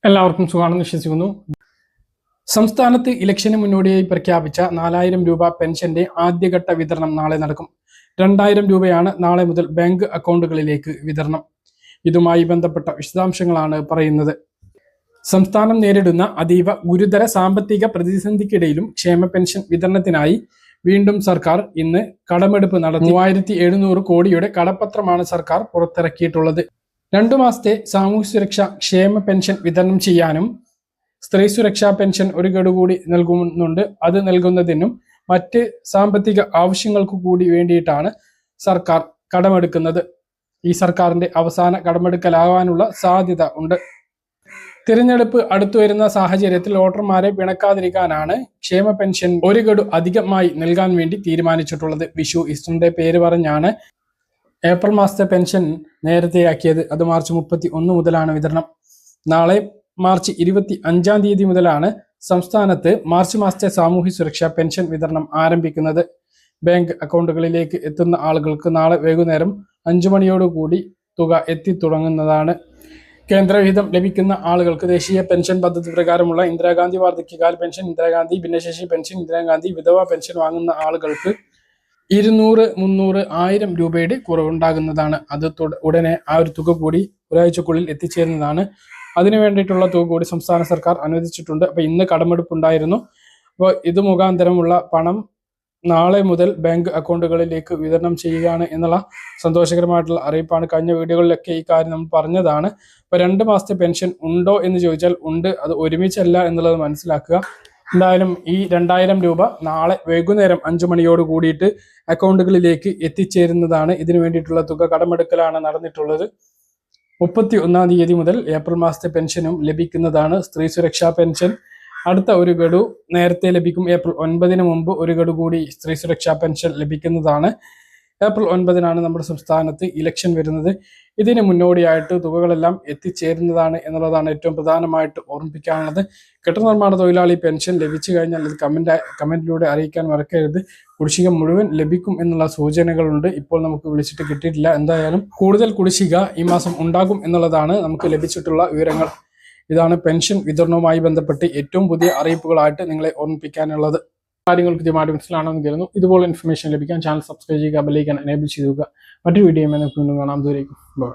എല്ലാവർക്കും സുഖമാണെന്ന് വിശ്വസിക്കുന്നു. സംസ്ഥാനത്ത് ഇലക്ഷന് മുന്നോടിയായി പ്രഖ്യാപിച്ച 4000 രൂപ പെൻഷന്റെ ആദ്യഘട്ട വിതരണം നാളെ നടക്കും. 2000 രൂപയാണ് നാളെ മുതൽ ബാങ്ക് അക്കൗണ്ടുകളിലേക്ക് വിതരണം. ഇതുമായി ബന്ധപ്പെട്ട വിശദാംശങ്ങളാണ് പറയുന്നത്. സംസ്ഥാനം നേരിടുന്ന അതീവ ഗുരുതര സാമ്പത്തിക പ്രതിസന്ധിക്കിടയിലും ക്ഷേമ പെൻഷൻ വിതരണത്തിനായി വീണ്ടും സർക്കാർ ഇന്ന് കടമെടുപ്പ് നടത്തി 3700 കോടിയുടെ കടപ്പത്രമാണ് സർക്കാർ പുറത്തിറക്കിയിട്ടുള്ളത്. 2 മാസത്തെ സാമൂഹ്യ സുരക്ഷാ ക്ഷേമ പെൻഷൻ വിതരണം ചെയ്യാനും സ്ത്രീ സുരക്ഷാ പെൻഷൻ ഒരു ഗഡു കൂടി നൽകുന്നുണ്ട്. അത് നൽകുന്നതിനും മറ്റ് സാമ്പത്തിക ആവശ്യങ്ങൾക്ക് കൂടി വേണ്ടിയിട്ടാണ് സർക്കാർ കടമെടുക്കുന്നത്. ഈ സർക്കാരിന്റെ അവസാന കടമെടുക്കലാകാനുള്ള സാധ്യത ഉണ്ട്. തിരഞ്ഞെടുപ്പ് അടുത്തു വരുന്ന സാഹചര്യത്തിൽ വോട്ടർമാരെ പിണക്കാതിരിക്കാനാണ് ക്ഷേമ പെൻഷൻ ഒരു ഗഡു അധികമായി നൽകാൻ വേണ്ടി തീരുമാനിച്ചിട്ടുള്ളത്. വിഷു, ഈസ്റ്ററിന്റെ പേര് പറഞ്ഞാണ് ഏപ്രിൽ മാസത്തെ പെൻഷൻ നേരത്തെയാക്കിയത്. അത് മാർച്ച് 31 മുതലാണ് വിതരണം. നാളെ മാർച്ച് 25-ാം തീയതി മുതലാണ് സംസ്ഥാനത്ത് മാർച്ച് മാസത്തെ സാമൂഹ്യ സുരക്ഷാ പെൻഷൻ വിതരണം ആരംഭിക്കുന്നത്. ബാങ്ക് അക്കൗണ്ടുകളിലേക്ക് എത്തുന്ന ആളുകൾക്ക് നാളെ വൈകുന്നേരം 5 മണിയോടുകൂടി തുക എത്തിത്തുടങ്ങുന്നതാണ്. കേന്ദ്രവിഹിതം ലഭിക്കുന്ന ആളുകൾക്ക് ദേശീയ പെൻഷൻ പദ്ധതി പ്രകാരമുള്ള ഇന്ദിരാഗാന്ധി വാർദ്ധക്യകാല പെൻഷൻ, ഇന്ദിരാഗാന്ധി ഭിന്നശേഷി പെൻഷൻ, ഇന്ദിരാഗാന്ധി വിധവ പെൻഷൻ വാങ്ങുന്ന ആളുകൾക്ക് 200, 300, 1000 രൂപയുടെ കുറവുണ്ടാകുന്നതാണ്. അത് ഉടനെ ആ ഒരു തുക കൂടി ഒരാഴ്ചക്കുള്ളിൽ എത്തിച്ചേരുന്നതാണ്. അതിനു വേണ്ടിയിട്ടുള്ള തുക കൂടി സംസ്ഥാന സർക്കാർ അനുവദിച്ചിട്ടുണ്ട്. അപ്പോൾ ഇന്ന് കടമെടുപ്പുണ്ടായിരുന്നു. അപ്പോൾ ഇത് മുഖാന്തരമുള്ള പണം നാളെ മുതൽ ബാങ്ക് അക്കൗണ്ടുകളിലേക്ക് വിതരണം ചെയ്യുകയാണ് എന്നുള്ള സന്തോഷകരമായിട്ടുള്ള അറിയിപ്പാണ്. കഴിഞ്ഞ വീഡിയോകളിലൊക്കെ ഈ കാര്യം നമ്മൾ പറഞ്ഞതാണ്. അപ്പോൾ 2 മാസത്തെ പെൻഷൻ ഉണ്ടോ എന്ന് ചോദിച്ചാൽ ഉണ്ട്. അത് ഒരുമിച്ചല്ല എന്നുള്ളത് മനസ്സിലാക്കുക. എന്തായാലും ഈ 2000 രൂപ നാളെ വൈകുന്നേരം 5 മണിയോട് കൂടിയിട്ട് അക്കൗണ്ടുകളിലേക്ക് എത്തിച്ചേരുന്നതാണ്. ഇതിനു വേണ്ടിയിട്ടുള്ള തുക കടമെടുക്കലാണ് നടന്നിട്ടുള്ളത്. 31-ാം തീയതി മുതൽ ഏപ്രിൽ മാസത്തെ പെൻഷനും ലഭിക്കുന്നതാണ്. സ്ത്രീ സുരക്ഷാ പെൻഷൻ അടുത്ത ഒരു ഗഡു നേരത്തെ ലഭിക്കും. ഏപ്രിൽ 9-ന് മുമ്പ് ഒരു ഗഡു കൂടി സ്ത്രീ സുരക്ഷാ പെൻഷൻ ലഭിക്കുന്നതാണ്. ഏപ്രിൽ 9-നാണ് നമ്മുടെ സംസ്ഥാനത്ത് ഇലക്ഷൻ വരുന്നത്. ഇതിന് മുന്നോടിയായിട്ട് തുകകളെല്ലാം എത്തിച്ചേരുന്നതാണ് എന്നുള്ളതാണ് ഏറ്റവും പ്രധാനമായിട്ട് ഓർമ്മിപ്പിക്കാനുള്ളത്. കെട്ടിട നിർമ്മാണ തൊഴിലാളി പെൻഷൻ ലഭിച്ചു കഴിഞ്ഞാൽ ഇത് കമന്റിലൂടെ അറിയിക്കാൻ മറക്കരുത്. കുടിശ്ശിക മുഴുവൻ ലഭിക്കും എന്നുള്ള സൂചനകളുണ്ട്. ഇപ്പോൾ നമുക്ക് വിളിച്ചിട്ട് കിട്ടിയിട്ടില്ല. എന്തായാലും കൂടുതൽ കുടിശ്ശിക ഈ മാസം ഉണ്ടാകും എന്നുള്ളതാണ് നമുക്ക് ലഭിച്ചിട്ടുള്ള വിവരങ്ങൾ. ഇതാണ് പെൻഷൻ വിതരണവുമായി ബന്ധപ്പെട്ട് ഏറ്റവും പുതിയ അറിയിപ്പുകളായിട്ട് നിങ്ങളെ ഓർമ്മിപ്പിക്കാനുള്ളത്. കാര്യങ്ങൾ കൃത്യമായിട്ട് മനസ്സിലാണെന്ന് കരുതുന്നു. ഇതുപോലെ ഇൻഫർമേഷൻ ലഭിക്കാൻ ചാനൽ സബ്സ്ക്രൈബ് ചെയ്യുക, ബെൽ ഐക്കൺ എനേബിൾ ചെയ്യുക. മറ്റൊരു വീഡിയോയുമായി നമുക്ക് വീണ്ടും കാണാം. ദൂരേക്കും ബൈ.